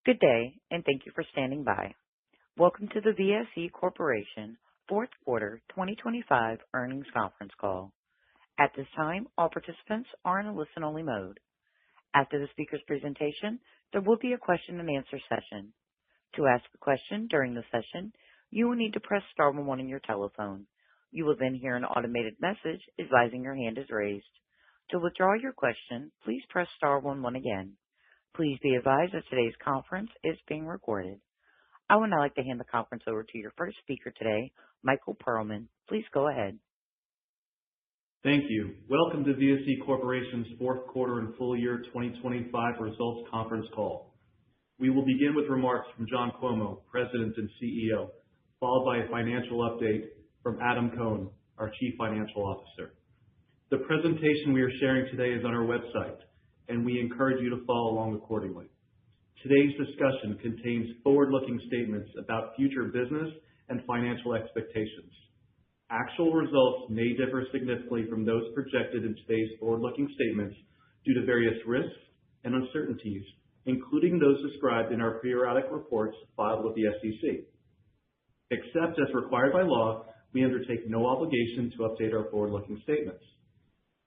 Good day, and thank you for standing by. Welcome to the VSE Corporation Fourth Quarter 2025 Earnings Conference Call. At this time, all participants are in a listen-only mode. After the speaker's presentation, there will be a question-and-answer session. To ask a question during the session, you will need to press star 11 on your telephone. You will then hear an automated message advising your hand is raised. To withdraw your question, please press star 11 again. Please be advised that today's conference is being recorded. I would now like to hand the conference over to your first speaker today, Michael Perlman. Please go ahead. Thank you. Welcome to VSE Corporation's Fourth Quarter and Full Year 2025 Results Conference Call. We will begin with remarks from John Cuomo, President and CEO, followed by a financial update from Adam Cohn, our Chief Financial Officer. The presentation we are sharing today is on our website, and we encourage you to follow along accordingly. Today's discussion contains forward-looking statements about future business and financial expectations. Actual results may differ significantly from those projected in today's forward-looking statements due to various risks and uncertainties, including those described in our periodic reports filed with the SEC. Except as required by law, we undertake no obligation to update our forward-looking statements.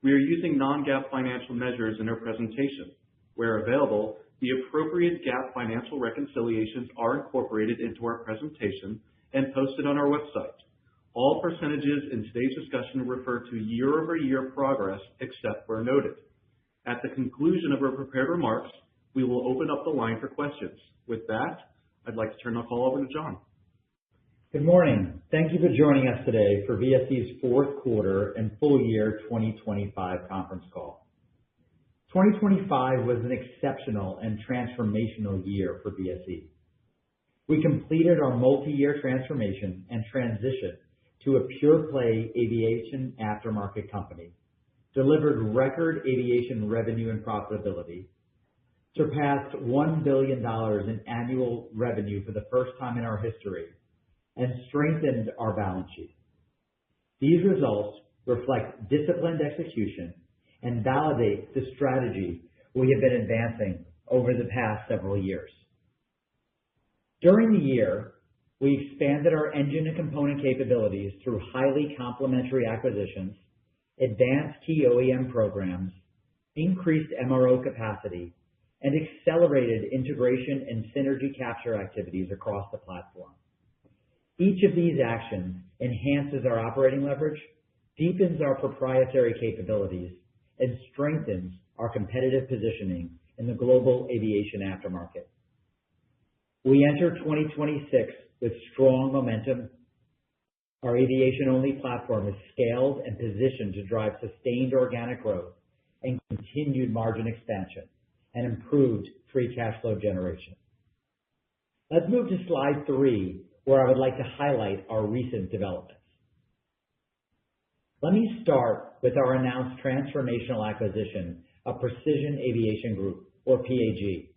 We are using non-GAAP financial measures in our presentation. Where available, the appropriate GAAP financial reconciliations are incorporated into our presentation and posted on our website. All percentages in today's discussion refer to year-over-year progress except where noted. At the conclusion of our prepared remarks, we will open up the line for questions. With that, I'd like to turn the call over to John. Good morning. Thank you for joining us today for VSE's Fourth Quarter and Full Year 2025 Conference Call. 2025 was an exceptional and transformational year for VSE. We completed our multi-year transformation and transition to a pure-play aviation aftermarket company, delivered record aviation revenue and profitability, surpassed $1 billion in annual revenue for the first time in our history, and strengthened our balance sheet. These results reflect disciplined execution and validate the strategy we have been advancing over the past several years. During the year, we expanded our engine and component capabilities through highly complementary acquisitions, advanced key OEM programs, increased MRO capacity, and accelerated integration and synergy capture activities across the platform. Each of these actions enhances our operating leverage, deepens our proprietary capabilities, and strengthens our competitive positioning in the global aviation aftermarket. We enter 2026 with strong momentum. Our aviation-only platform is scaled and positioned to drive sustained organic growth and continued margin expansion and improved free cash flow generation. Let's move to slide 3, where I would like to highlight our recent developments. Let me start with our announced transformational acquisition of Precision Aviation Group, or PAG.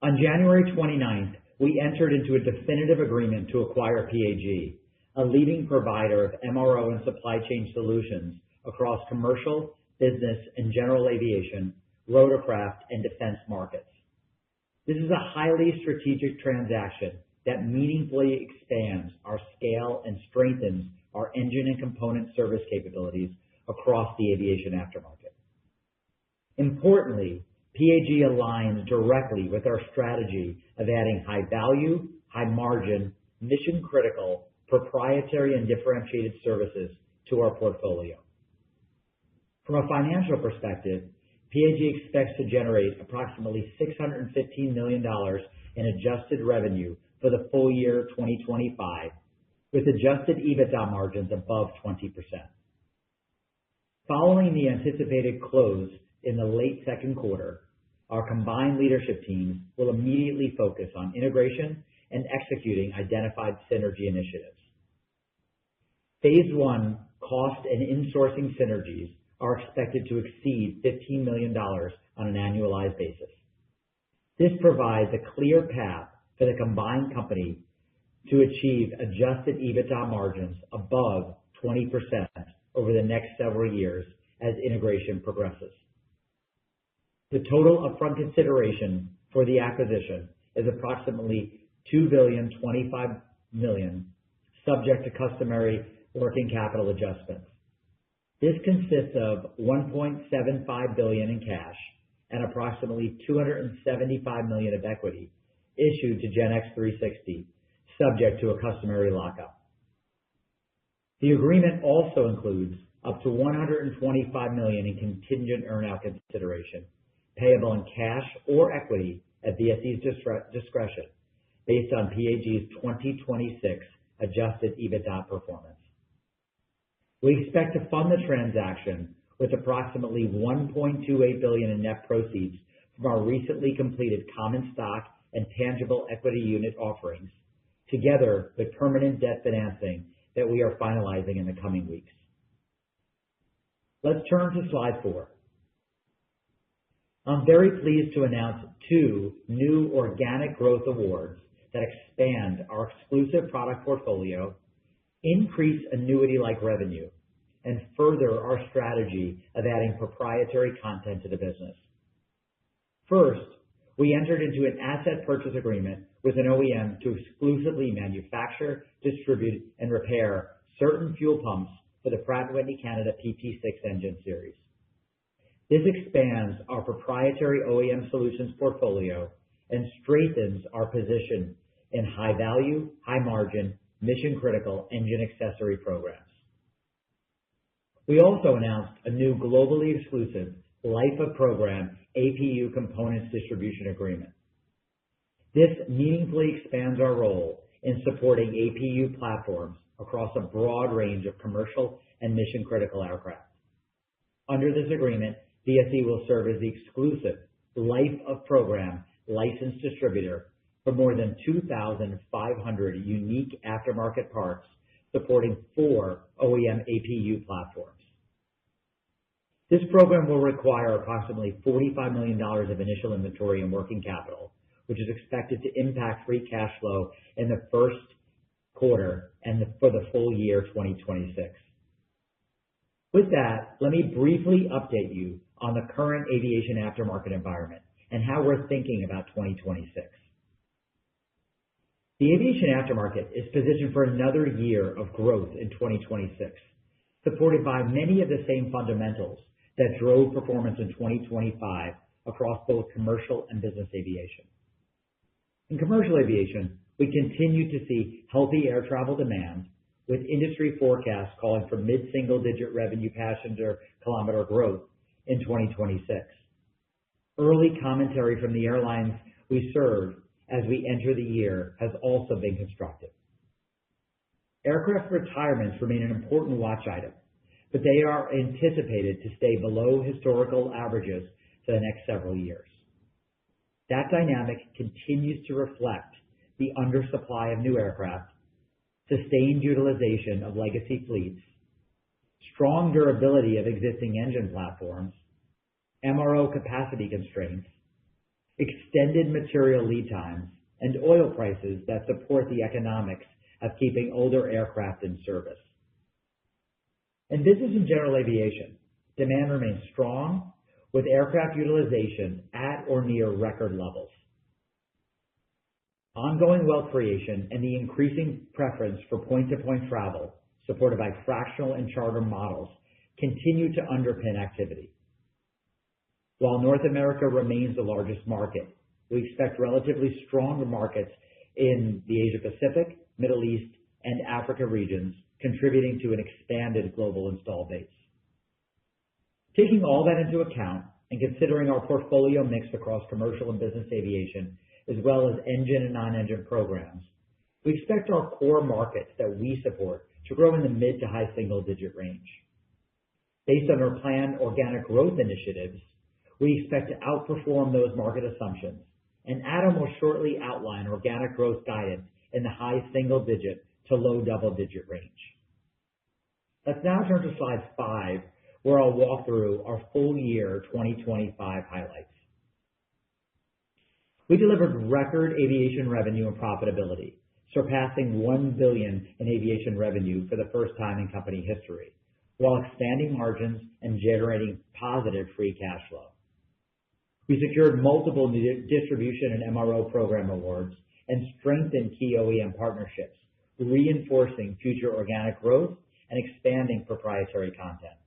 On January 29th, we entered into a definitive agreement to acquire PAG, a leading provider of MRO and supply chain solutions across commercial, business, and general aviation, rotorcraft, and defense markets. This is a highly strategic transaction that meaningfully expands our scale and strengthens our engine and component service capabilities across the aviation aftermarket. Importantly, PAG aligns directly with our strategy of adding high-value, high-margin, mission-critical, proprietary, and differentiated services to our portfolio. From a financial perspective, PAG expects to generate approximately $615 million in adjusted revenue for the full year 2025, with adjusted EBITDA margins above 20%. Following the anticipated close in the late second quarter, our combined leadership teams will immediately focus on integration and executing identified synergy initiatives. Phase 1 cost and insourcing synergies are expected to exceed $15 million on an annualized basis. This provides a clear path for the combined company to achieve adjusted EBITDA margins above 20% over the next several years as integration progresses. The total upfront consideration for the acquisition is approximately $2.025 billion, subject to customary working capital adjustments. This consists of $1.75 billion in cash and approximately $275 million of equity issued to GenX360, subject to a customary lockup. The agreement also includes up to $125 million in contingent earn-out consideration, payable in cash or equity at VSE's discretion, based on PAG's 2026 adjusted EBITDA performance. We expect to fund the transaction with approximately $1.28 billion in net proceeds from our recently completed common stock and tangible equity unit offerings, together with permanent debt financing that we are finalizing in the coming weeks. Let's turn to slide 4. I'm very pleased to announce 2 new organic growth awards that expand our exclusive product portfolio, increase annuity-like revenue, and further our strategy of adding proprietary content to the business. First, we entered into an asset purchase agreement with an OEM to exclusively manufacture, distribute, and repair certain fuel pumps for the Pratt & Whitney Canada PT6 engine series. This expands our proprietary OEM solutions portfolio and strengthens our position in high-value, high-margin, mission-critical engine accessory programs. We also announced a new globally exclusive life-of-program APU components distribution agreement. This meaningfully expands our role in supporting APU platforms across a broad range of commercial and mission-critical aircraft. Under this agreement, VSE will serve as the exclusive life-of-program licensed distributor for more than 2,500 unique aftermarket parts supporting 4 OEM APU platforms. This program will require approximately $45 million of initial inventory and working capital, which is expected to impact free cash flow in the first quarter and for the full year 2026. With that, let me briefly update you on the current aviation aftermarket environment and how we're thinking about 2026. The aviation aftermarket is positioned for another year of growth in 2026, supported by many of the same fundamentals that drove performance in 2025 across both commercial and business aviation. In commercial aviation, we continue to see healthy air travel demand, with industry forecasts calling for mid-single-digit revenue passenger kilometer growth in 2026. Early commentary from the airlines we serve as we enter the year has also been constructive. Aircraft retirements remain an important watch item, but they are anticipated to stay below historical averages for the next several years. That dynamic continues to reflect the undersupply of new aircraft, sustained utilization of legacy fleets, strong durability of existing engine platforms, MRO capacity constraints, extended material lead times, and oil prices that support the economics of keeping older aircraft in service. In business and general aviation, demand remains strong, with aircraft utilization at or near record levels. Ongoing wealth creation and the increasing preference for point-to-point travel, supported by fractional and charter models, continue to underpin activity. While North America remains the largest market, we expect relatively stronger markets in the Asia-Pacific, Middle East, and Africa regions, contributing to an expanded global install base. Taking all that into account and considering our portfolio mix across commercial and business aviation, as well as engine and non-engine programs, we expect our core markets that we support to grow in the mid to high single-digit range. Based on our planned organic growth initiatives, we expect to outperform those market assumptions, and Adam will shortly outline organic growth guidance in the high single-digit to low double-digit range. Let's now turn to slide 5, where I'll walk through our full year 2025 highlights. We delivered record aviation revenue and profitability, surpassing $1 billion in aviation revenue for the first time in company history, while expanding margins and generating positive free cash flow. We secured multiple new distribution and MRO program awards and strengthened key OEM partnerships, reinforcing future organic growth and expanding proprietary content.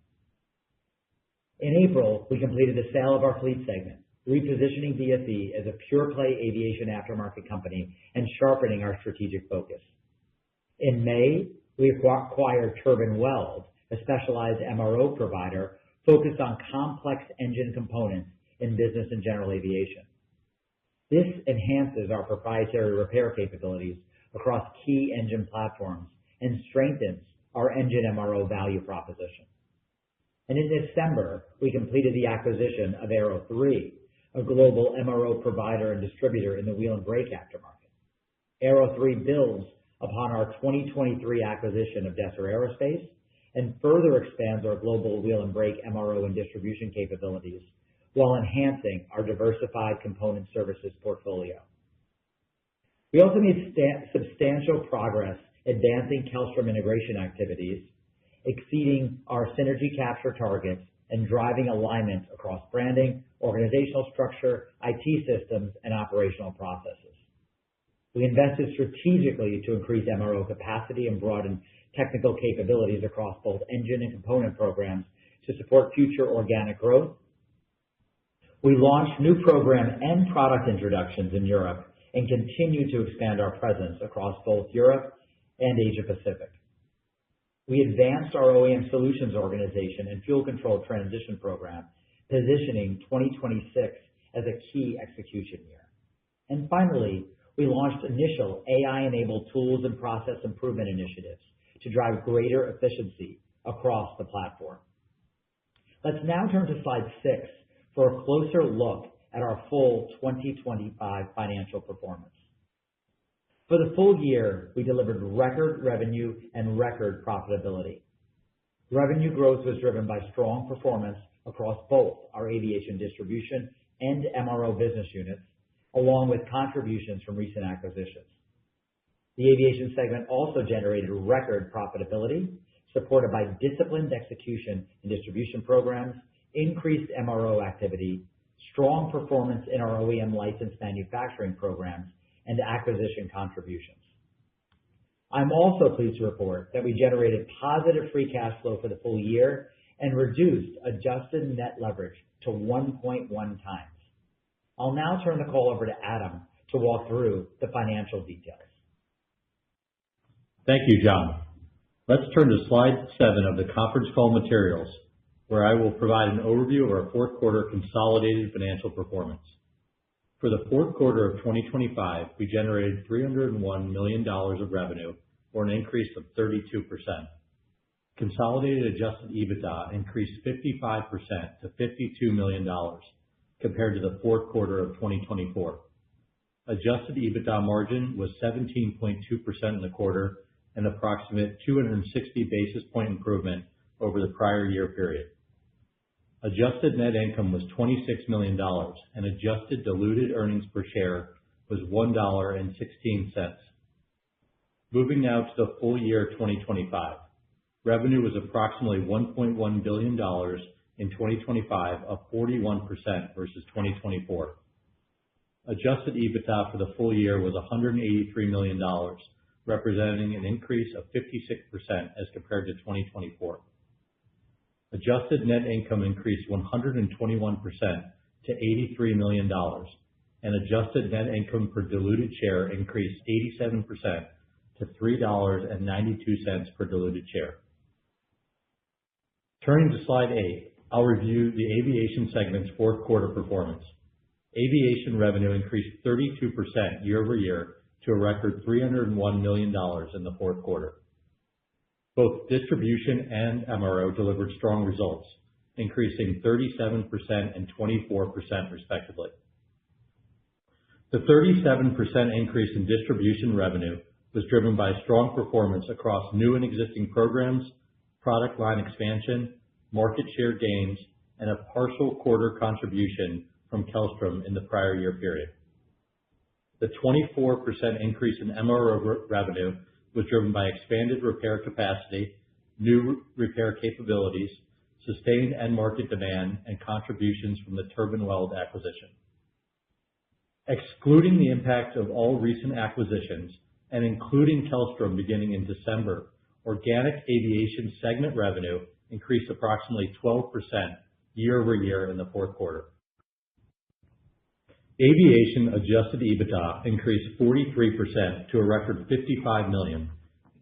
In April, we completed the sale of our fleet segment, repositioning VSE as a pure-play aviation aftermarket company and sharpening our strategic focus. In May, we acquired Turbine Weld, a specialized MRO provider focused on complex engine components in business and general aviation. This enhances our proprietary repair capabilities across key engine platforms and strengthens our engine MRO value proposition. And in December, we completed the acquisition of Aero 3, a global MRO provider and distributor in the wheel and brake aftermarket. Aero 3 builds upon our 2023 acquisition of Desser Aerospace and further expands our global wheel and brake MRO and distribution capabilities while enhancing our diversified component services portfolio. We also made substantial progress advancing Kellstrom integration activities, exceeding our synergy capture targets, and driving alignment across branding, organizational structure, IT systems, and operational processes. We invested strategically to increase MRO capacity and broaden technical capabilities across both engine and component programs to support future organic growth. We launched new program and product introductions in Europe and continue to expand our presence across both Europe and Asia Pacific. We advanced our OEM solutions organization and fuel control transition program, positioning 2026 as a key execution year. And finally, we launched initial AI-enabled tools and process improvement initiatives to drive greater efficiency across the platform. Let's now turn to slide 6 for a closer look at our full 2025 financial performance. For the full year, we delivered record revenue and record profitability. Revenue growth was driven by strong performance across both our aviation distribution and MRO business units, along with contributions from recent acquisitions. The aviation segment also generated record profitability, supported by disciplined execution in distribution programs, increased MRO activity, strong performance in our OEM licensed manufacturing programs, and acquisition contributions. I'm also pleased to report that we generated positive free cash flow for the full year and reduced adjusted net leverage to 1.1 times. I'll now turn the call over to Adam to walk through the financial details. Thank you, John. Let's turn to slide 7 of the conference call materials, where I will provide an overview of our fourth quarter consolidated financial performance. For the fourth quarter of 2025, we generated $301 million of revenue, or an increase of 32%. Consolidated adjusted EBITDA increased 55% to $52 million compared to the fourth quarter of 2024. Adjusted EBITDA margin was 17.2% in the quarter, an approximate 260 basis point improvement over the prior year period. Adjusted net income was $26 million, and adjusted diluted earnings per share was $1.16. Moving now to the full year 2025. Revenue was approximately $1.1 billion in 2025, up 41% versus 2024. Adjusted EBITDA for the full year was $183 million, representing an increase of 56% as compared to 2024. Adjusted net income increased 121% to $83 million, and adjusted net income per diluted share increased 87% to $3.92 per diluted share. Turning to slide 8, I'll review the aviation segment's fourth quarter performance. Aviation revenue increased 32% year over year to a record $301 million in the fourth quarter. Both distribution and MRO delivered strong results, increasing 37% and 24% respectively. The 37% increase in distribution revenue was driven by strong performance across new and existing programs, product line expansion, market share gains, and a partial quarter contribution from Kellstrom in the prior year period. The 24% increase in MRO revenue was driven by expanded repair capacity, new repair capabilities, sustained end market demand, and contributions from the Turbine Weld acquisition. Excluding the impact of all recent acquisitions and including Kellstrom beginning in December, organic aviation segment revenue increased approximately 12% year-over-year in the fourth quarter. Aviation adjusted EBITDA increased 43% to a record $55 million,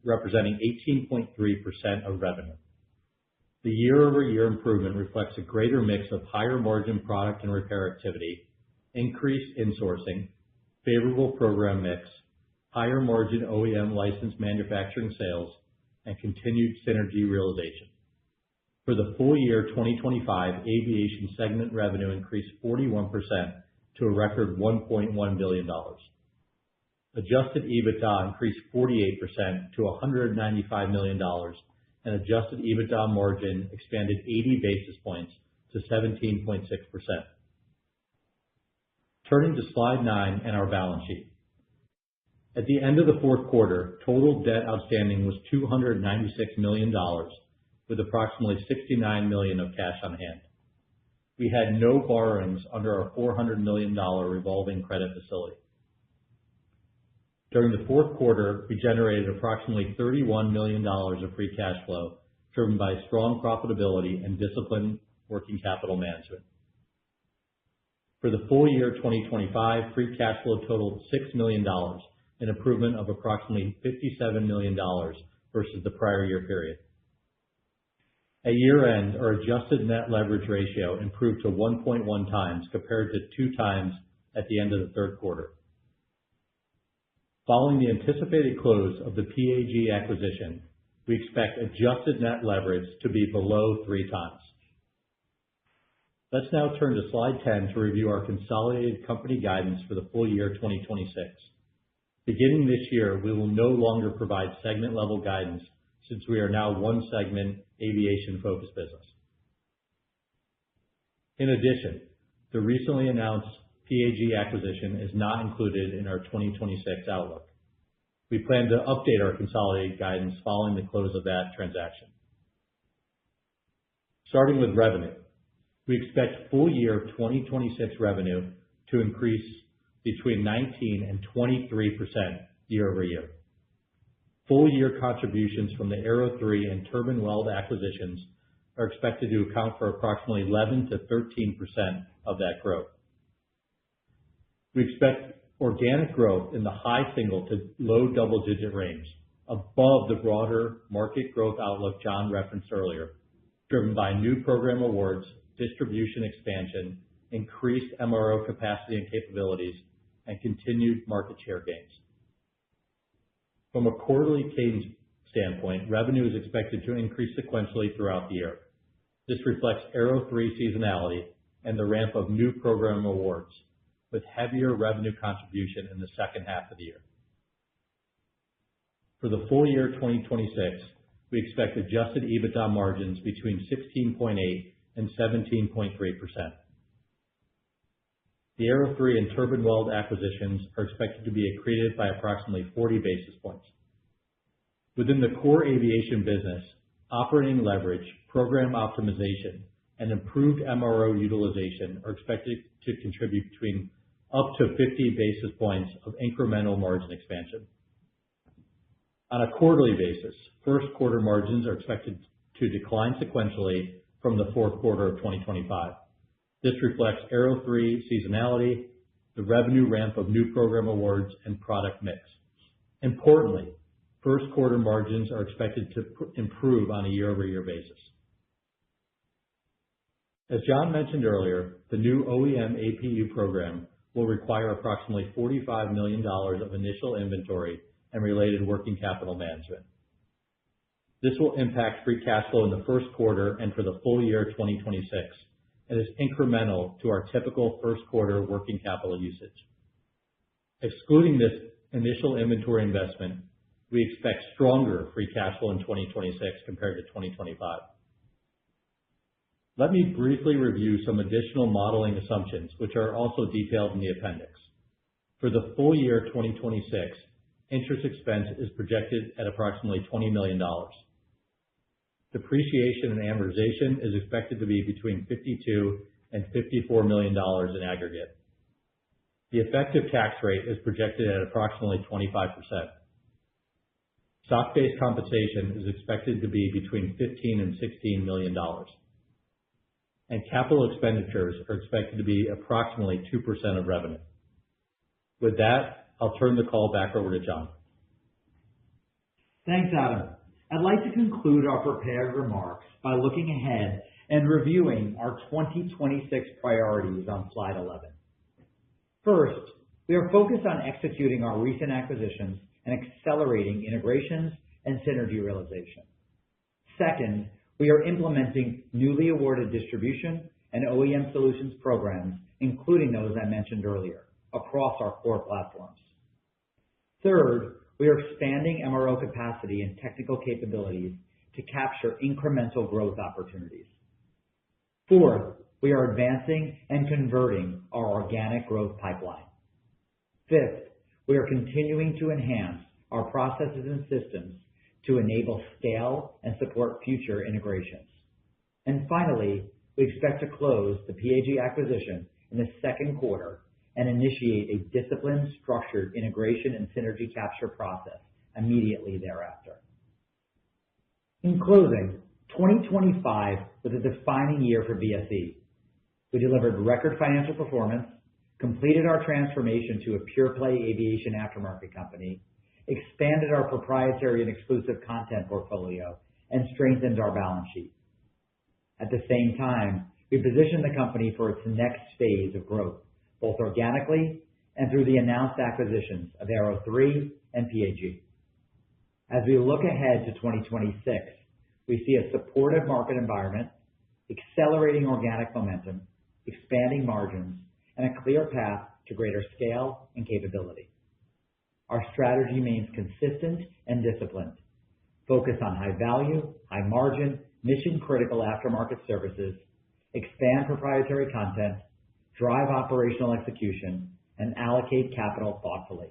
representing 18.3% of revenue. The year-over-year improvement reflects a greater mix of higher margin product and repair activity, increased insourcing, favorable program mix, higher margin OEM licensed manufacturing sales, and continued synergy realization. For the full year 2025, aviation segment revenue increased 41% to a record $1.1 billion. Adjusted EBITDA increased 48% to $195 million, and adjusted EBITDA margin expanded 80 basis points to 17.6%. Turning to slide 9 and our balance sheet. At the end of the fourth quarter, total debt outstanding was $296 million, with approximately $69 million of cash on hand. We had no borrowings under our $400 million revolving credit facility. During the fourth quarter, we generated approximately $31 million of free cash flow, driven by strong profitability and disciplined working capital management. For the full year 2025, free cash flow totaled $6 million, an improvement of approximately $57 million versus the prior year period. At year-end, our adjusted net leverage ratio improved to 1.1 times compared to 2 times at the end of the third quarter. Following the anticipated close of the PAG acquisition, we expect adjusted net leverage to be below 3 times. Let's now turn to slide 10 to review our consolidated company guidance for the full year 2026. Beginning this year, we will no longer provide segment-level guidance since we are now one segment aviation-focused business. In addition, the recently announced PAG acquisition is not included in our 2026 outlook. We plan to update our consolidated guidance following the close of that transaction. Starting with revenue, we expect full year 2026 revenue to increase between 19% and 23% year-over-year. Full year contributions from the Aero 3 and Turbine Weld acquisitions are expected to account for approximately 11% to 13% of that growth. We expect organic growth in the high single to low double-digit range, above the broader market growth outlook John referenced earlier, driven by new program awards, distribution expansion, increased MRO capacity and capabilities, and continued market share gains. From a quarterly cadence standpoint, revenue is expected to increase sequentially throughout the year. This reflects Aero 3 seasonality and the ramp of new program awards, with heavier revenue contribution in the second half of the year. For the full year 2026, we expect adjusted EBITDA margins between 16.8% and 17.3%. The Aero 3 and Turbine Weld acquisitions are expected to be accreted by approximately 40 basis points. Within the core aviation business, operating leverage, program optimization, and improved MRO utilization are expected to contribute between up to 50 basis points of incremental margin expansion. On a quarterly basis, first quarter margins are expected to decline sequentially from the fourth quarter of 2025. This reflects Aero 3 seasonality, the revenue ramp of new program awards, and product mix. Importantly, first quarter margins are expected to improve on a year-over-year basis. As John mentioned earlier, the new OEM APU program will require approximately $45 million of initial inventory and related working capital management. This will impact free cash flow in the first quarter and for the full year 2026, and is incremental to our typical first quarter working capital usage. Excluding this initial inventory investment, we expect stronger free cash flow in 2026 compared to 2025. Let me briefly review some additional modeling assumptions, which are also detailed in the appendix. For the full year 2026, interest expense is projected at approximately $20 million. Depreciation and amortization is expected to be between $52 and $54 million in aggregate. The effective tax rate is projected at approximately 25%. Stock-based compensation is expected to be between $15 and $16 million. And capital expenditures are expected to be approximately 2% of revenue. With that, I'll turn the call back over to John. Thanks, Adam. I'd like to conclude our prepared remarks by looking ahead and reviewing our 2026 priorities on slide 11. First, we are focused on executing our recent acquisitions and accelerating integrations and synergy realization. Second, we are implementing newly awarded distribution and OEM solutions programs, including those I mentioned earlier, across our core platforms. Third, we are expanding MRO capacity and technical capabilities to capture incremental growth opportunities. Fourth, we are advancing and converting our organic growth pipeline. Fifth, we are continuing to enhance our processes and systems to enable scale and support future integrations. And finally, we expect to close the PAG acquisition in the second quarter and initiate a disciplined, structured integration and synergy capture process immediately thereafter. In closing, 2025 was a defining year for VSE. We delivered record financial performance, completed our transformation to a pure-play aviation aftermarket company, expanded our proprietary and exclusive content portfolio, and strengthened our balance sheet. At the same time, we positioned the company for its next phase of growth, both organically and through the announced acquisitions of Aero 3 and PAG. As we look ahead to 2026, we see a supportive market environment, accelerating organic momentum, expanding margins, and a clear path to greater scale and capability. Our strategy remains consistent and disciplined, focused on high value, high margin, mission-critical aftermarket services, expand proprietary content, drive operational execution, and allocate capital thoughtfully.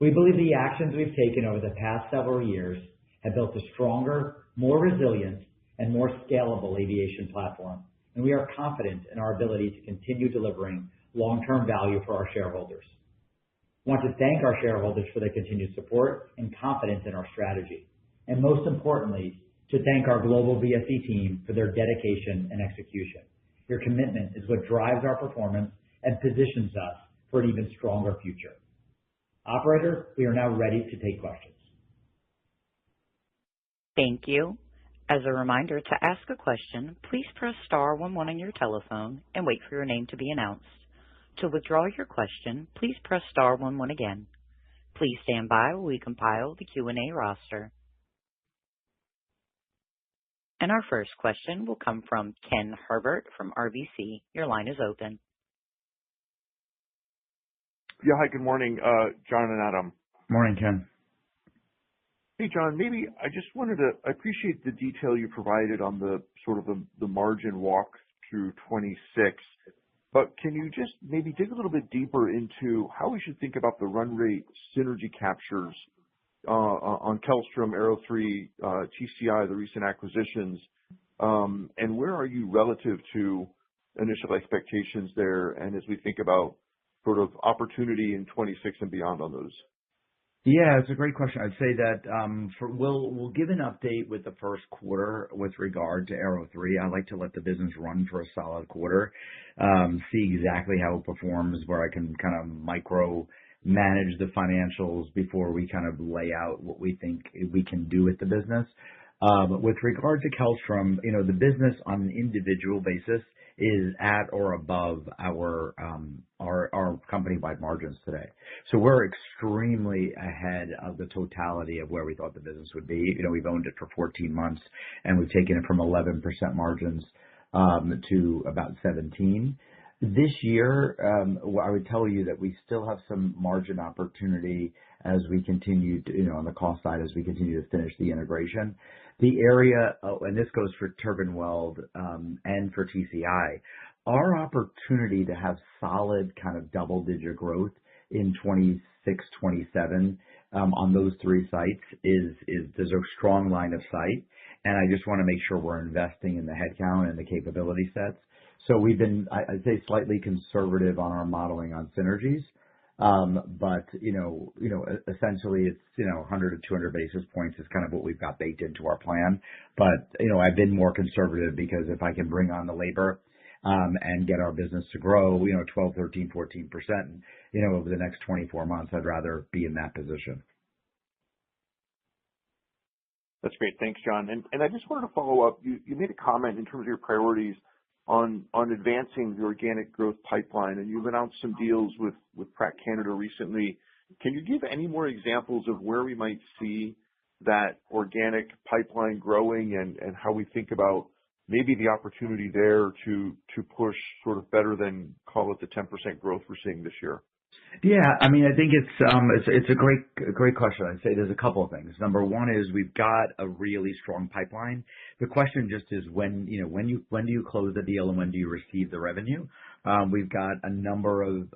We believe the actions we've taken over the past several years have built a stronger, more resilient, and more scalable aviation platform, and we are confident in our ability to continue delivering long-term value for our shareholders. I want to thank our shareholders for their continued support and confidence in our strategy, and most importantly, to thank our global VSE team for their dedication and execution. Your commitment is what drives our performance and positions us for an even stronger future. Operator, we are now ready to take questions. Thank you. As a reminder, to ask a question, please press star 11 on your telephone and wait for your name to be announced. To withdraw your question, please press star 11 again. Please stand by while we compile the Q&A roster. And our first question will come from Ken Herbert from RBC. Your line is open. Yeah, hi, good morning, John and Adam. Morning, Ken. Hey, John, maybe I just wanted to, I appreciate the detail you provided on the sort of the margin walk through 26, but can you just maybe dig a little bit deeper into how we should think about the run rate synergy captures on Kellstrom, Aero 3, TCI, the recent acquisitions, and where are you relative to initial expectations there, and as we think about sort of opportunity in 26 and beyond on those? Yeah, it's a great question. I'd say that we'll give an update with the first quarter with regard to Aero 3. I like to let the business run for a solid quarter, see exactly how it performs, where I can kind of micro manage the financials before we kind of lay out what we think we can do with the business. But with regard to Kellstrom, the business on an individual basis is at or above our company-wide margins today. So we're extremely ahead of the totality of where we thought the business would be. We've owned it for 14 months, and we've taken it from 11% margins to about 17%. This year, I would tell you that we still have some margin opportunity as we continue to, on the cost side, as we continue to finish the integration. The area, and this goes for Turbine Weld and for TCI, our opportunity to have solid kind of double-digit growth in 26, 27 on those three sites is there's a strong line of sight. and I just want to make sure we're investing in the headcount and the capability sets. So we've been, I'd say, slightly conservative on our modeling on synergies. But essentially it's 100 to 200 basis points is kind of what we've got baked into our plan. But I've been more conservative because if I can bring on the labor and get our business to grow 12, 13, 14% over the next 24 months, I'd rather be in that position. That's great. Thanks, John. And I just wanted to follow up. You made a comment in terms of your priorities on advancing the organic growth pipeline, and you've announced some deals with Pratt Canada recently. Can you give any more examples of where we might see that organic pipeline growing and how we think about maybe the opportunity there to push sort of better than, call it, the 10% growth we're seeing this year? Yeah, I mean, I think it's a great question. I'd say there's a couple of things. Number one is we've got a really strong pipeline. The question just is when do you close the deal and when do you receive the revenue? We've got a number of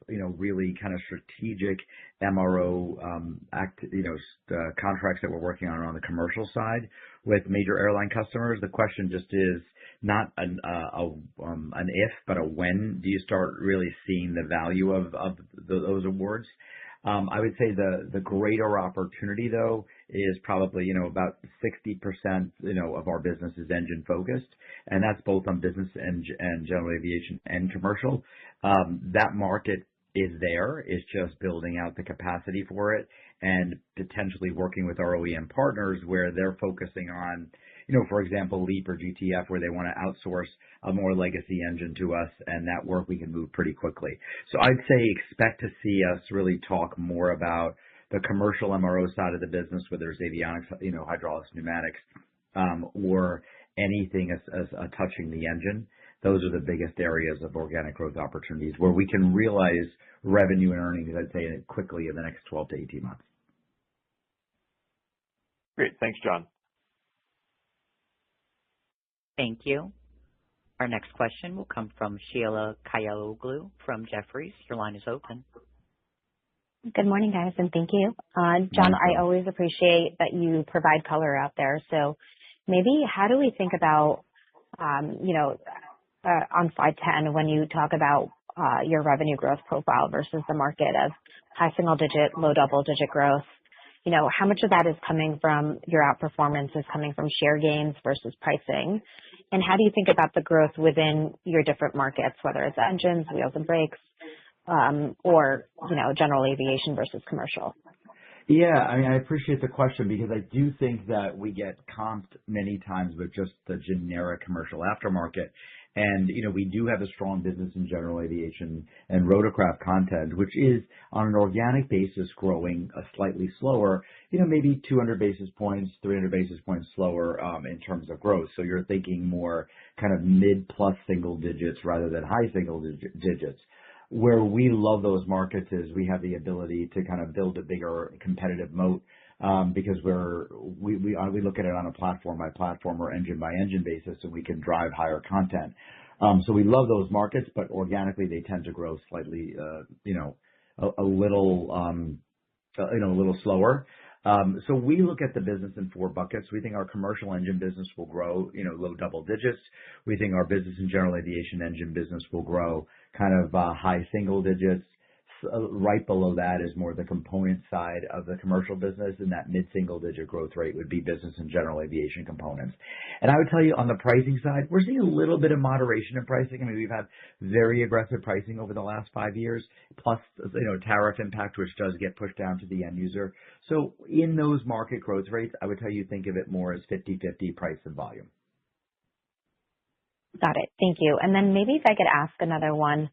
really kind of strategic MRO contracts that we're working on the commercial side with major airline customers. The question just is not an if, but a when do you start really seeing the value of those awards? I would say the greater opportunity though is probably about 60% of our business is engine focused, and that's both on business and general aviation and commercial. That market is there. It's just building out the capacity for it and potentially working with our OEM partners where they're focusing on, for example, LEAP or GTF, where they want to outsource a more legacy engine to us, and that work we can move pretty quickly. So I'd say expect to see us really talk more about the commercial MRO side of the business, whether there's avionics, hydraulics, pneumatics, or anything as touching the engine. Those are the biggest areas of organic growth opportunities where we can realize revenue and earnings, I'd say, quickly in the next 12 to 18 months. Great. Thanks, John. Thank you. Our next question will come from Sheila Kahyaoglu from Jefferies. Your line is open. Good morning, guys, and thank you. John, I always appreciate that you provide color out there. So maybe how do we think about, on slide 10, when you talk about your revenue growth profile versus the market of high single digit, low double digit growth, how much of that is coming from your outperformance is coming from share gains versus pricing? And how do you think about the growth within your different markets, whether it's engines, wheels and brakes, or, general aviation versus commercial? Yeah, I mean, I appreciate the question because I do think that we get comped many times with just the generic commercial aftermarket. And, we do have a strong business in general aviation and rotorcraft content, which is on an organic basis growing slightly slower, maybe 200 basis points, 300 basis points slower in terms of growth. So you're thinking more kind of mid plus single digits rather than high single digits. Where we love those markets is we have the ability to kind of build a bigger competitive moat because we look at it on a platform by platform or engine by engine basis, and we can drive higher content. So we love those markets, but organically they tend to grow slightly, a little slower. So we look at the business in four buckets. We think our commercial engine business will grow, low double digits. We think our business and general aviation engine business will grow kind of high single digits. Right below that is more the component side of the commercial business, and that mid-single digit growth rate would be business and general aviation components. And I would tell you on the pricing side, we're seeing a little bit of moderation in pricing. I mean, we've had very aggressive pricing over the last 5 years, plus, tariff impact, which does get pushed down to the end user. So in those market growth rates, I would tell you think of it more as 50-50 price and volume. Got it. Thank you. And then maybe if I could ask another one,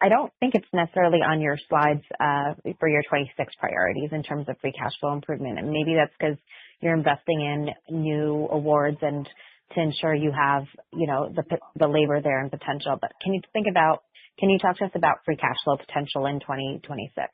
I don't think it's necessarily on your slides for your 26 priorities in terms of free cash flow improvement. And maybe that's because you're investing in new awards and to ensure you have, the labor there and potential. But can you talk to us about free cash flow potential in 2026?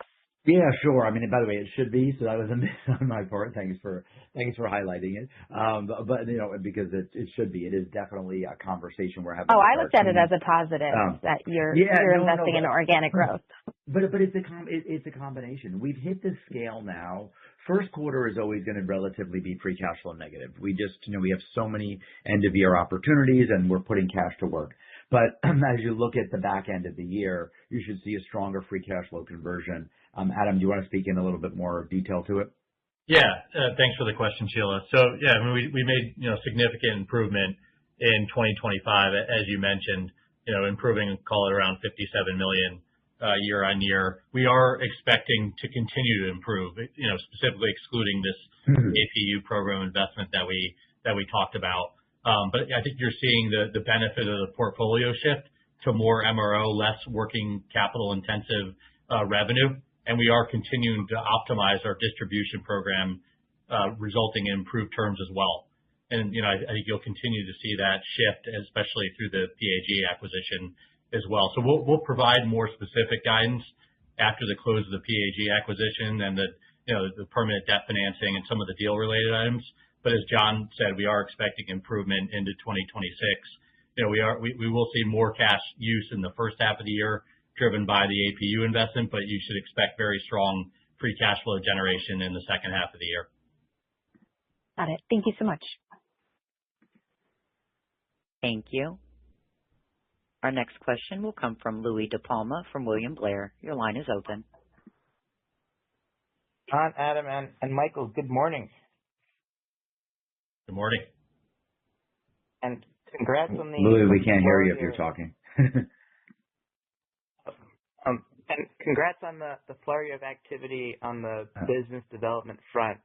Yeah, sure. I mean, by the way, it should be. So that was a miss on my part. Thanks for highlighting it. But because it should be. It is definitely a conversation we're having. Oh, I looked at it as a positive that you're investing in organic growth. But it's a combination. We've hit the scale now. First quarter is always going to relatively be free cash flow negative. We just, we have so many end of year opportunities and we're putting cash to work. But as you look at the back end of the year, you should see a stronger free cash flow conversion. Adam, do you want to speak in a little bit more detail to it? Yeah, thanks for the question, Sheila. So yeah, I mean, we made significant improvement in 2025, as you mentioned. Improving, call it around 57 million year on year. We are expecting to continue to improve. Specifically excluding this APU program investment that we talked about. But I think you're seeing the benefit of the portfolio shift to more MRO, less working capital intensive revenue. And we are continuing to optimize our distribution program, resulting in improved terms as well. And, I think you'll continue to see that shift, especially through the PAG acquisition as well. So we'll provide more specific guidance after the close of the PAG acquisition and the permanent debt financing and some of the deal related items. But as John said, we are expecting improvement into 2026. We will see more cash use in the first half of the year, driven by the APU investment, but you should expect very strong free cash flow generation in the second half of the year. Got it. Thank you so much. Thank you. Our next question will come from Louie DePalma from William Blair. Your line is open. John, Adam, and Michael, good morning. Good morning. And congrats on the... Louie, we can't hear you if you're talking. And congrats on the flurry of activity on the business development front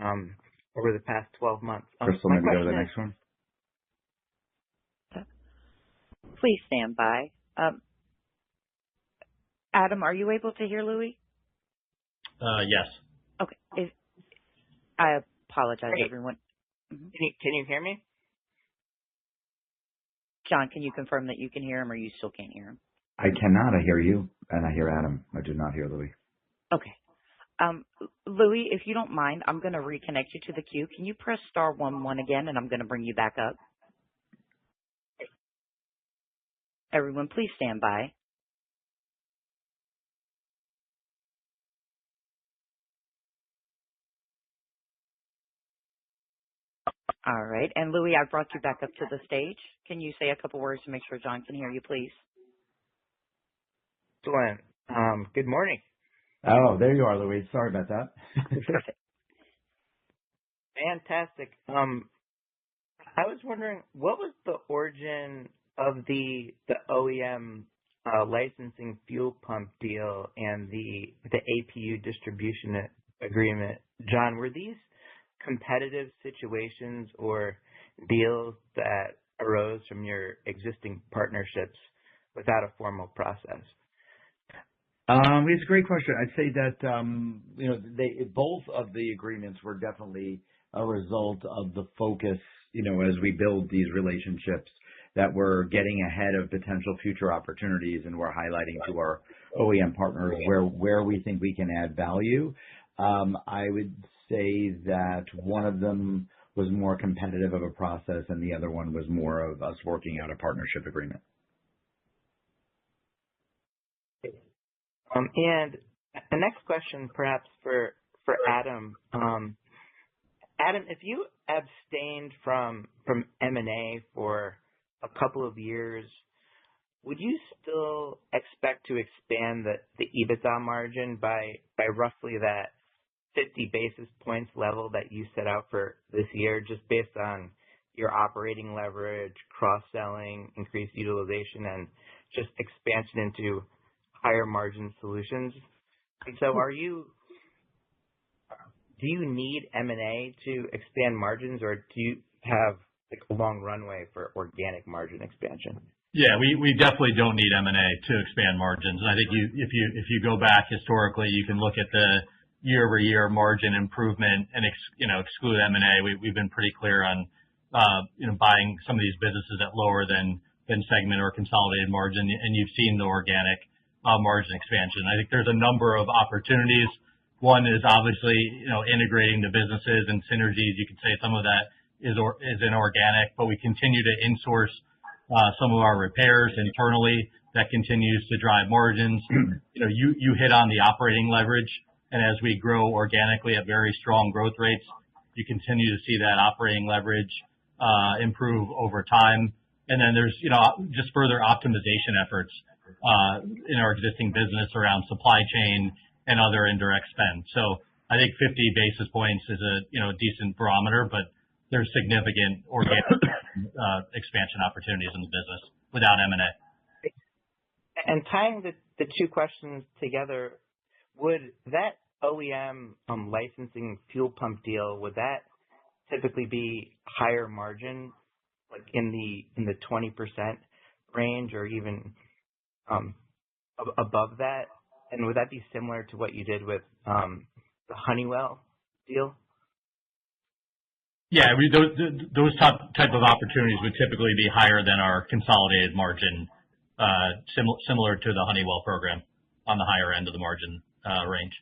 over the past 12 months. Crystal, maybe go to the next one. Please stand by. Adam, are you able to hear Louie? Yes. Okay. I apologize, Great. everyone. Can you hear me? John, can you confirm that you can hear him or you still can't hear him? I cannot. I hear you, and I hear Adam. I do not hear Louie. Okay. Louie, if you don't mind, I'm going to reconnect you to the queue. Can you press star 11 again, and I'm going to bring you back up? Everyone, please stand by. All right. And Louie, I brought you back up to the stage. Can you say a couple words to make sure John can hear you, please? Excellent. Good morning. Oh, there you are, Louie. Sorry about that. Fantastic. I was wondering, what was the origin of the OEM licensing fuel pump deal and the APU distribution agreement? John, were these competitive situations or deals that arose from your existing partnerships without a formal process? It's a great question. I'd say that both of the agreements were definitely a result of the focus, as we build these relationships, that we're getting ahead of potential future opportunities, and we're highlighting to our OEM partners where we think we can add value. I would say that one of them was more competitive of a process, and the other one was more of us working out a partnership agreement. And the next question, perhaps for Adam. Adam, if you abstained from M&A for a couple of years, would you still expect to expand the EBITDA margin by roughly that 50 basis points level that you set out for this year, just based on your operating leverage, cross-selling, increased utilization, and just expansion into higher margin solutions? And so do you need M&A to expand margins, or do you have a long runway for organic margin expansion? Yeah, we definitely don't need M&A to expand margins. And I think if you go back historically, you can look at the year-over-year margin improvement and exclude M&A. We've been pretty clear on buying some of these businesses at lower than segment or consolidated margin, and you've seen the organic margin expansion. I think there's a number of opportunities. One is obviously integrating the businesses and synergies. You could say some of that is inorganic, but we continue to insource some of our repairs internally. that continues to drive margins. You hit on the operating leverage, and as we grow organically at very strong growth rates, you continue to see that operating leverage improve over time. And then there's, just further optimization efforts in our existing business around supply chain and other indirect spend. So I think 50 basis points is a decent barometer, but there's significant organic expansion opportunities in the business without M&A. And tying the two questions together, would that OEM licensing fuel pump deal, would that typically be higher margin, like in the 20% range, or even above that? And would that be similar to what you did with the Honeywell deal? Yeah, those type of opportunities would typically be higher than our consolidated margin, similar to the Honeywell program on the higher end of the margin range.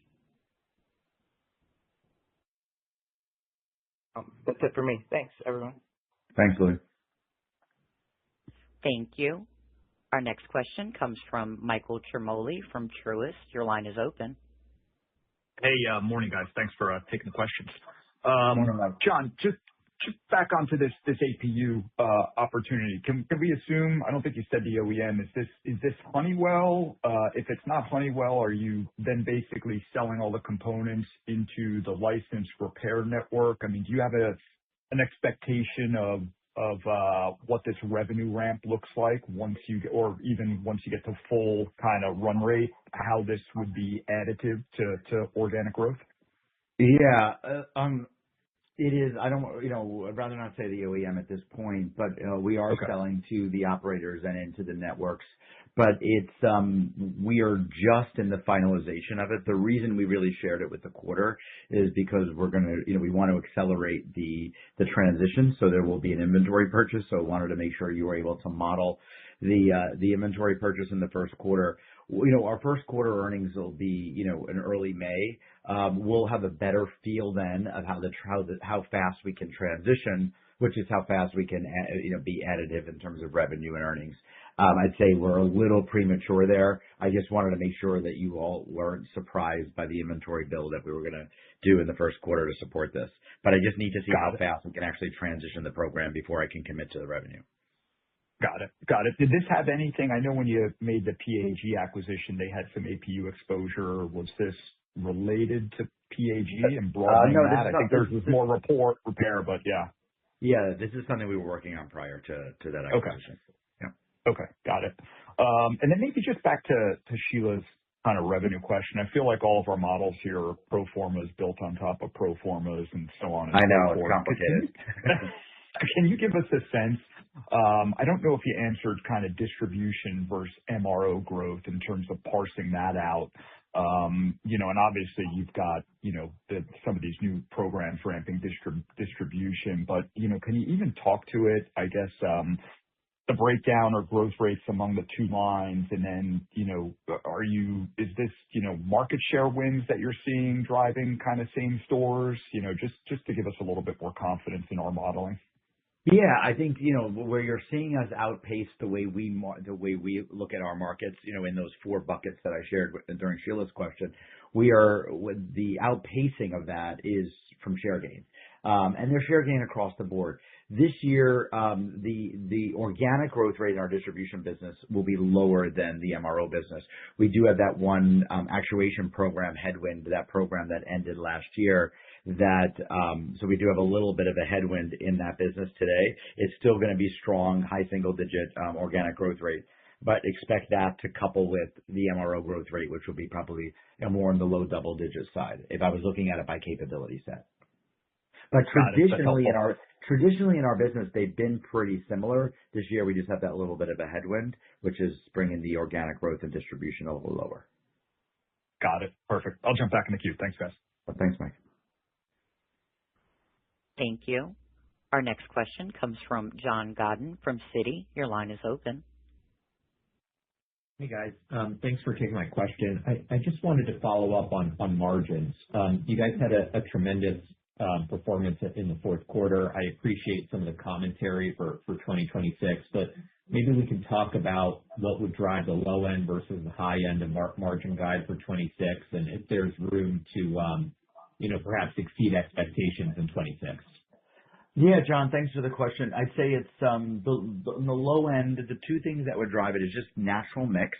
That's it for me. Thanks, everyone. Thanks, Louis. Thank you. Our next question comes from Michael Ciarmoli from Truist. Your line is open. Hey, morning, guys. Thanks for taking the questions. Morning, Mike. John, just back onto this APU opportunity. Can we assume, I don't think you said the OEM, is this Honeywell? If it's not Honeywell, are you then basically selling all the components into the licensed repair network? I mean, do you have an expectation of what this revenue ramp looks like or even once you get to full kind of run rate, how this would be additive to organic growth? Yeah. It is. I'd rather not say the OEM at this point, but we are selling to the operators and into the networks. But we are just in the finalization of it. The reason we really shared it with the quarter is because we want to accelerate the transition. So there will be an inventory purchase. So I wanted to make sure you were able to model the inventory purchase in the first quarter. Our first quarter earnings will be, in early May. We'll have a better feel then of how fast we can transition, which is how fast we can, be additive in terms of revenue and earnings. I'd say we're a little premature there. I just wanted to make sure that you all weren't surprised by the inventory build that we were going to do in the first quarter to support this. But I just need to see how fast we can actually transition the program before I can commit to the revenue. Got it. Did this have anything? I know when you made the PAG acquisition, they had some APU exposure. Was this related to PAG and broadening that? I think there's more repair, but yeah. Yeah, this is something we were working on prior to that acquisition. Okay. Yeah. Okay, got it. And then maybe just back to Sheila's kind of revenue question. I feel like all of our models here are pro formas built on top of pro formas and so on and so forth. I know, it's complicated. Can you give us a sense? I don't know if you answered kind of distribution versus MRO growth in terms of parsing that out. And obviously you've got, some of these new programs ramping distribution, but, can you even talk to it, I guess, the breakdown or growth rates among the two lines? And then, is this, market share wins that you're seeing driving kind of same stores? Just to give us a little bit more confidence in our modeling. Yeah, I think, where you're seeing us outpace the way we look at our markets, in those four buckets that I shared during Sheila's question, the outpacing of that is from share gain. And there's share gain across the board. This year, the organic growth rate in our distribution business will be lower than the MRO business. We do have that one actuation program headwind, that program that ended last year. So we do have a little bit of a headwind in that business today. It's still going to be strong, high single digit organic growth rate, but expect that to couple with the MRO growth rate, which will be probably more in the low double digit side if I was looking at it by capability set. But traditionally in our business, they've been pretty similar. This year, we just have that little bit of a headwind, which is bringing the organic growth and distribution a little lower. Got it. Perfect. I'll jump back in the queue. Thanks, guys. Thanks, Mike. Thank you. Our next question comes from John Godden from Citi. Your line is open. Hey, guys. Thanks for taking my question. I just wanted to follow up on margins. You guys had a tremendous performance in the fourth quarter. I appreciate some of the commentary for 2026, but maybe we can talk about what would drive the low end versus the high end of margin guide for 26, and if there's room to, perhaps exceed expectations in 26. Yeah, John, thanks for the question. I'd say it's on the low end, the two things that would drive it is just natural mix.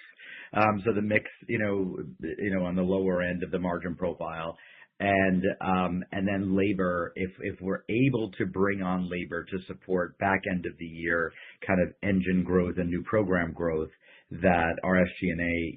So the mix, on the lower end of the margin profile, and then labor. If we're able to bring on labor to support back end of the year kind of engine growth and new program growth, that our SG&A,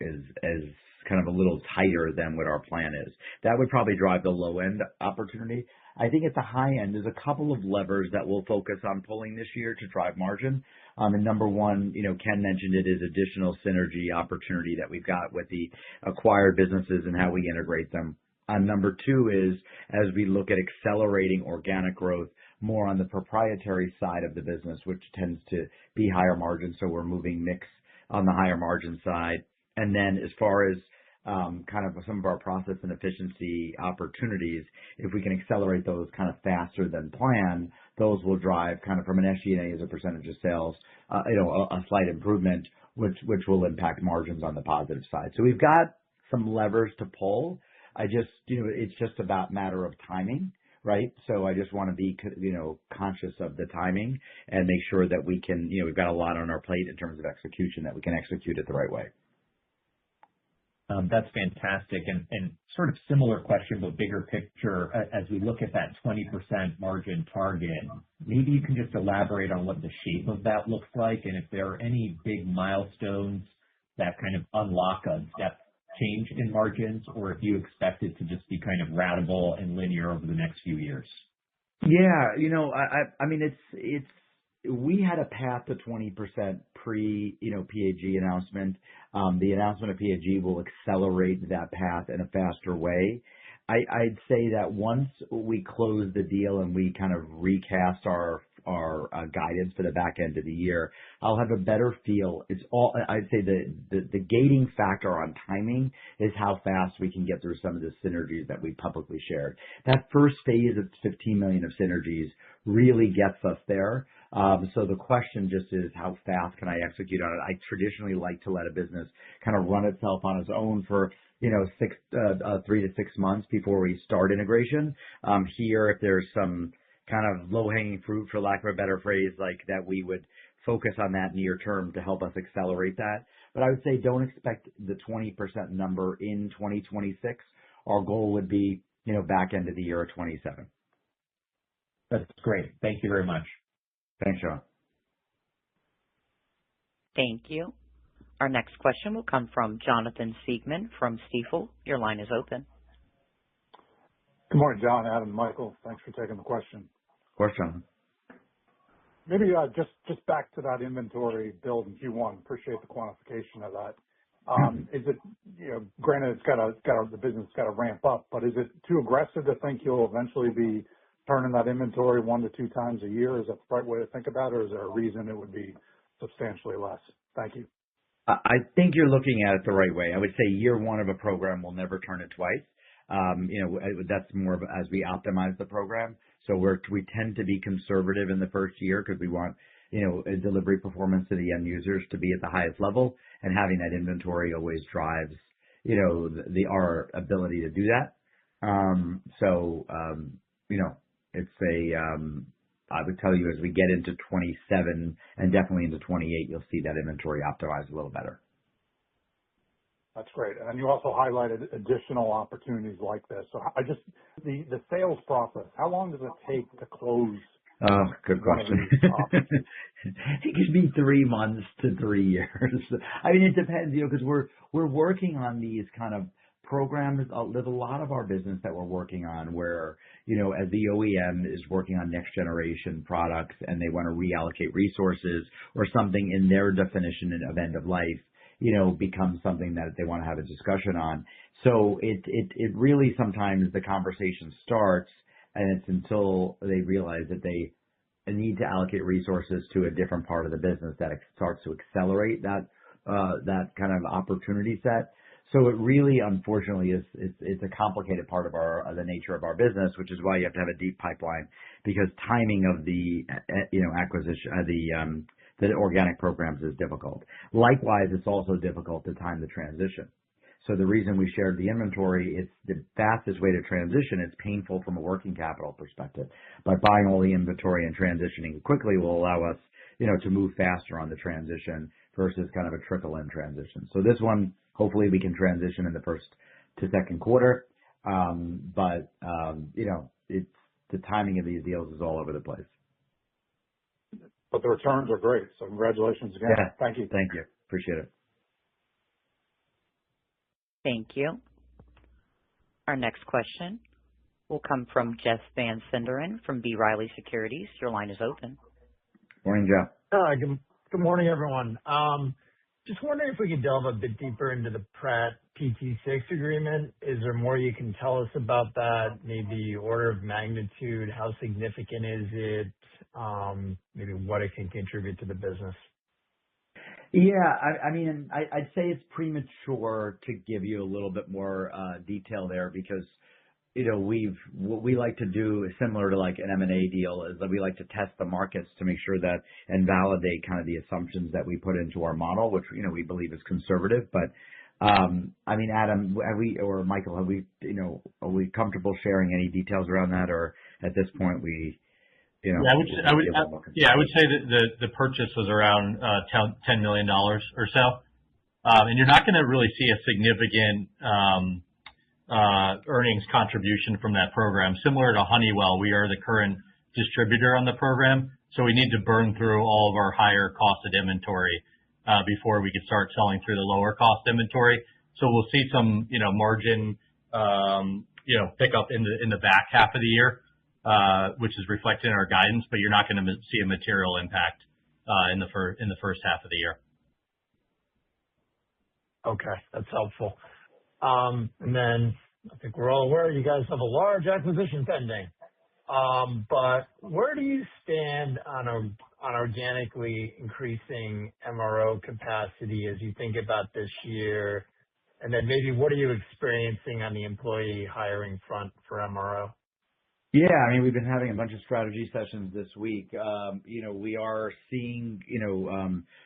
is kind of a little tighter than what our plan is. That would probably drive the low end opportunity. I think at the high end, there's a couple of levers that we'll focus on pulling this year to drive margin. And number one, Ken mentioned it, is additional synergy opportunity that we've got with the acquired businesses and how we integrate them. Number two is, as we look at accelerating organic growth more on the proprietary side of the business, which tends to be higher margin, so we're moving mix on the higher margin side. And then as far as kind of some of our process and efficiency opportunities, if we can accelerate those kind of faster than planned, those will drive kind of from an SG&A as a percentage of sales, a slight improvement, which will impact margins on the positive side. So we've got some levers to pull. It's just about matter of timing, right? So I just want to be, conscious of the timing and make sure that we can, we've got a lot on our plate in terms of execution, that we can execute it the right way. That's fantastic. And sort of similar question, but bigger picture, as we look at that 20% margin target, maybe you can just elaborate on what the shape of that looks like, and if there are any big milestones that kind of unlock a step change in margins, or if you expect it to just be kind of ratable and linear over the next few years. Yeah, I mean, we had a path to 20% pre, PAG announcement. The announcement of PAG will accelerate that path in a faster way. I'd say that once we close the deal and we kind of recast our guidance for the back end of the year, I'll have a better feel. I'd say the gating factor on timing is how fast we can get through some of the synergies that we publicly shared. That first phase of $15 million of synergies really gets us there. So the question just is, how fast can I execute on it? I traditionally like to let a business kind of run itself on its own for 3 to 6 months before we start integration. Here, if there's some kind of low-hanging fruit, for lack of a better phrase, like that, we would focus on that near term to help us accelerate that. But I would say don't expect the 20% number in 2026. Our goal would be, back end of the year of 27. That's great. Thank you very much. Thanks, Sean. Thank you. Our next question will come from Jonathan Siegmann from Stifel. Your line is open. Good morning, John, Adam, Michael. Thanks for taking the question. Of course, Jonathan. Maybe just back to that inventory build in Q1. Appreciate the quantification of that. Is it, granted, the business got to ramp up, but is it too aggressive to think you'll eventually be turning that inventory 1 to 2 times a year? Is that the right way to think about it, or is there a reason it would be substantially less? Thank you. I think you're looking at it the right way. I would say year one of a program will never turn it twice. That's more of as we optimize the program. So we tend to be conservative in the first year because we want, a delivery performance to the end users to be at the highest level, and having that inventory always drives, our ability to do that. I would tell you, as we get into 27 and definitely into 28, you'll see that inventory optimize a little better. That's great. And then you also highlighted additional opportunities like this. So the sales process, how long does it take to close? Oh, good question. It could be 3 months to 3 years. I mean, it depends, because we're working on these kind of programs. There's a lot of our business that we're working on where, as the OEM is working on next generation products and they want to reallocate resources, or something in their definition of end of life, becomes something that they want to have a discussion on. So it really, sometimes the conversation starts, and it's until they realize that they need to allocate resources to a different part of the business that it starts to accelerate that kind of opportunity set. So it really, unfortunately, it's a complicated part of the nature of our business, which is why you have to have a deep pipeline, because timing of the acquisition, the organic programs is difficult. Likewise, it's also difficult to time the transition. So the reason we shared the inventory, it's the fastest way to transition. It's painful from a working capital perspective. But buying all the inventory and transitioning quickly will allow us, to move faster on the transition versus kind of a trickle-in transition. So this one, hopefully we can transition in the first to second quarter. It's the timing of these deals is all over the place. But the returns are great. So congratulations again. Yeah. Thank you. Thank you. Appreciate it. Thank you. Our next question will come from Jeff Van Sinderen from B. Riley Securities. Your line is open. Morning, Jeff. Hi, good morning, everyone. Just wondering if we could delve a bit deeper into the Pratt PT6 agreement. Is there more you can tell us about that? Maybe order of magnitude, how significant is it? Maybe what it can contribute to the business. Yeah, I'd say it's premature to give you a little bit more detail there because, what we like to do is similar to like an M&A deal is that we like to test the markets to make sure that and validate kind of the assumptions that we put into our model, which, we believe is conservative. But, Adam, or Michael, are we comfortable sharing any details around that, or at this point I would say that the purchase was around $10 million or so. And you're not going to really see a significant earnings contribution from that program. Similar to Honeywell, we are the current distributor on the program, so we need to burn through all of our higher costed inventory before we can start selling through the lower cost inventory. So we'll see some, margin, pick up in the back half of the year, which is reflected in our guidance, but you're not going to see a material impact in the first half of the year. Okay, that's helpful. And then I think we're all aware you guys have a large acquisition pending. But where do you stand on organically increasing MRO capacity as you think about this year? And then maybe what are you experiencing on the employee hiring front for MRO? Yeah, we've been having a bunch of strategy sessions this week. We are seeing,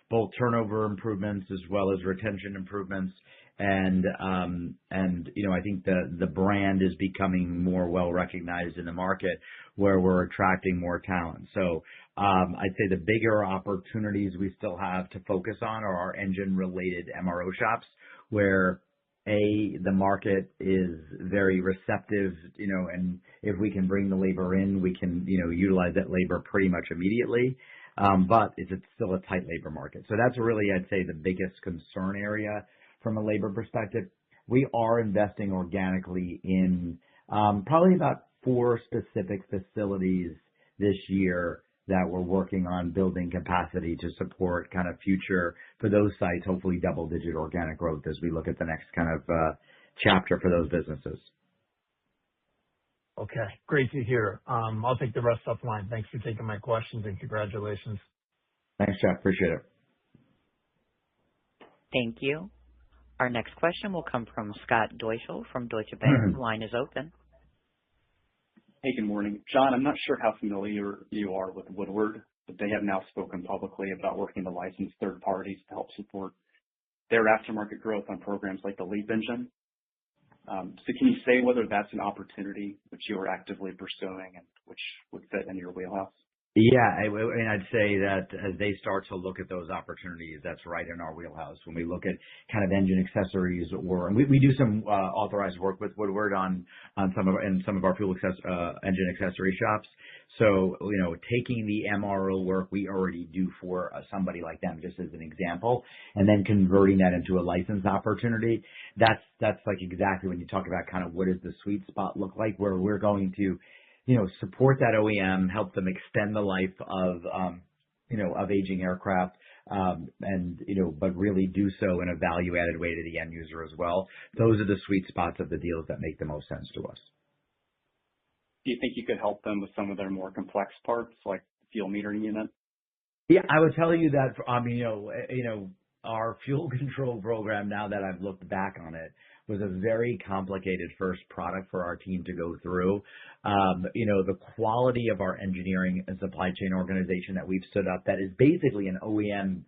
both turnover improvements as well as retention improvements. And I think the brand is becoming more well recognized in the market where we're attracting more talent. So I'd say the bigger opportunities we still have to focus on are our engine related MRO shops where the market is very receptive, and if we can bring the labor in, we can, utilize that labor pretty much immediately. But it's still a tight labor market. So that's really, I'd say, the biggest concern area from a labor perspective. We are investing organically in probably about 4 specific facilities this year that we're working on building capacity to support kind of future for those sites, hopefully double-digit organic growth as we look at the next kind of chapter for those businesses. Okay, great to hear. I'll take the rest offline. Thanks for taking my questions and congratulations. Thanks, Jeff. Appreciate it. Thank you. Our next question will come from Scott Deuschle from Deutsche Bank. The line is open. Hey, good morning. John, I'm not sure how familiar you are with Woodward, but they have now spoken publicly about working to license third parties to help support their aftermarket growth on programs like the LEAP engine. So can you say whether that's an opportunity which you are actively pursuing and which would fit in your wheelhouse? Yeah, I'd say that as they start to look at those opportunities, that's right in our wheelhouse. When we look at kind of engine accessories, and we do some authorized work with Woodward on some of our fuel engine accessory shops. So taking the MRO work we already do for somebody like them, just as an example, and then converting that into a license opportunity. That's like exactly when you talk about kind of what does the sweet spot look like, where we're going to support that OEM, help them extend the life of aging aircraft, but really do so in a value-added way to the end user as well. Those are the sweet spots of the deals that make the most sense to us. Do you think you could help them with some of their more complex parts, like the fuel metering unit? Yeah, I would tell you that. our fuel control program, now that I've looked back on it, was a very complicated first product for our team to go through. The quality of our engineering and supply chain organization that we've stood up, that is basically an OEM,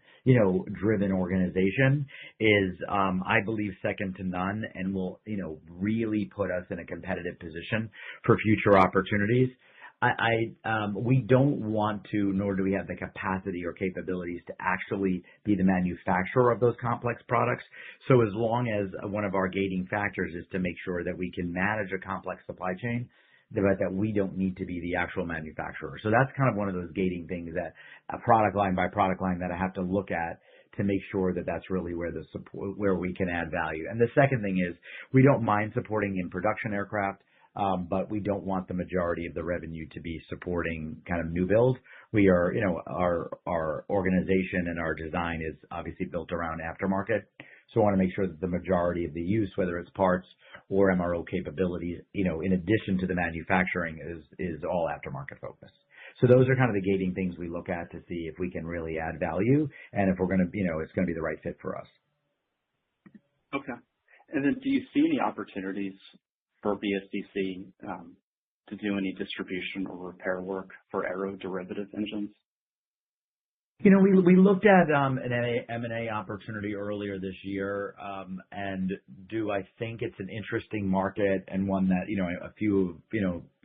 driven organization, is, I believe, second to none, and will, really put us in a competitive position for future opportunities. We don't want to, nor do we have the capacity or capabilities to actually be the manufacturer of those complex products. So as long as one of our gating factors is to make sure that we can manage a complex supply chain, that we don't need to be the actual manufacturer. So that's kind of one of those gating things, that a product line by product line that I have to look at to make sure that that's really where we can add value. And the second thing is, we don't mind supporting in production aircraft, but we don't want the majority of the revenue to be supporting kind of new build. We are, our organization and our design is obviously built around aftermarket. So I want to make sure that the majority of the use, whether it's parts or MRO capabilities, in addition to the manufacturing, is all aftermarket focused. So those are kind of the gating things we look at to see if we can really add value, and if we're going to, it's going to be the right fit for us. Okay. And then do you see any opportunities for BSDC to do any distribution or repair work for aero-derivative engines? We looked at an M&A opportunity earlier this year, and I think it's an interesting market, and one that, a few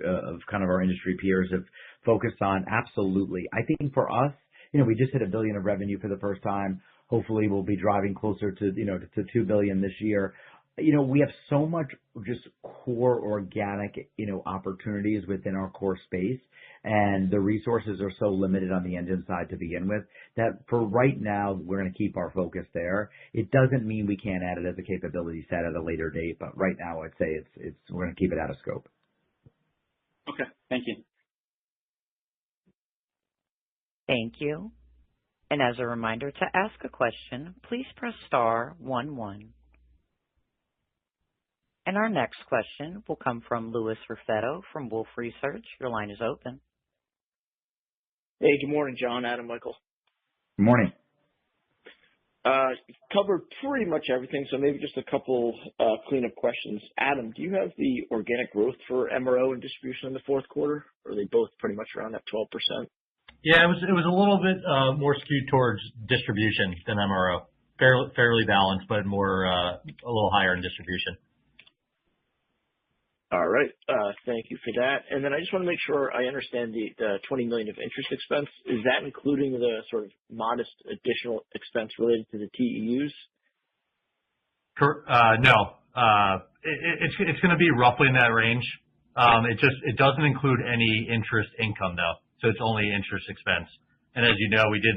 of kind of our industry peers have focused on. Absolutely. I think for us, we just hit $1 billion of revenue for the first time. Hopefully we'll be driving closer to, to $2 billion this year. We have so much just core organic, opportunities within our core space, and the resources are so limited on the engine side to begin with, that for right now, we're going to keep our focus there. It doesn't mean we can't add it as a capability set at a later date, but right now I'd say we're going to keep it out of scope. Okay. Thank you. Thank you. And as a reminder, to ask a question, please press star 11. And our next question will come from Louis Raffetto from Wolfe Research. Your line is open. Hey, good morning, John, Adam, Michael. Good morning. Covered pretty much everything, so maybe just a couple cleanup questions. Adam, do you have the organic growth for MRO and distribution in the fourth quarter? Or are they both pretty much around that 12%? Yeah, it was a little bit more skewed towards distribution than MRO. Fairly balanced, but more a little higher in distribution. All right. Thank you for that. And then I just want to make sure I understand the $20 million of interest expense. Is that including the sort of modest additional expense related to the TEUs? No. It's going to be roughly in that range. It doesn't include any interest income though, so it's only interest expense. And as you know, we did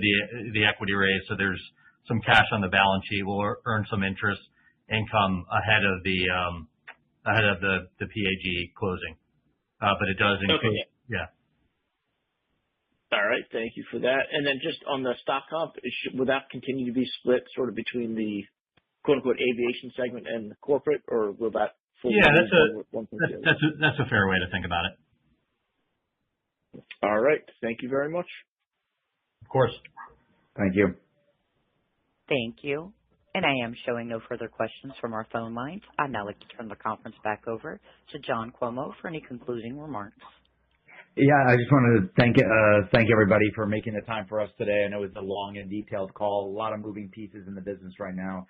the equity raise, so there's some cash on the balance sheet. We'll earn some interest income ahead of the PAG closing, but it does include. Okay. Yeah. All right. Thank you for that. And then just on the stock comp, will that continue to be split sort of between the quote-unquote aviation segment and the corporate, or will that fully? Yeah, that's a fair way to think about it. All right. Thank you very much. Of course. Thank you. Thank you. And I am showing no further questions from our phone lines. I'd now like to turn the conference back over to John Cuomo for any concluding remarks. Yeah, I just wanted to thank everybody for making the time for us today. I know it's a long and detailed call, a lot of moving pieces in the business right now.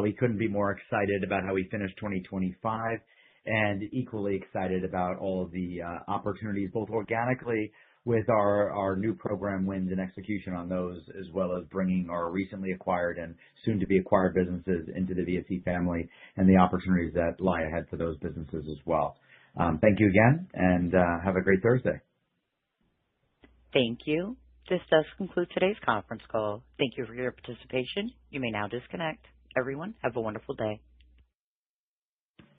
We couldn't be more excited about how we finished 2025, and equally excited about all of the opportunities, both organically with our new program wins and execution on those, as well as bringing our recently acquired and soon to be acquired businesses into the VSE family, and the opportunities that lie ahead for those businesses as well. Thank you again, and have a great Thursday. Thank you. This does conclude today's conference call. Thank you for your participation. You may now disconnect. Everyone, have a wonderful day.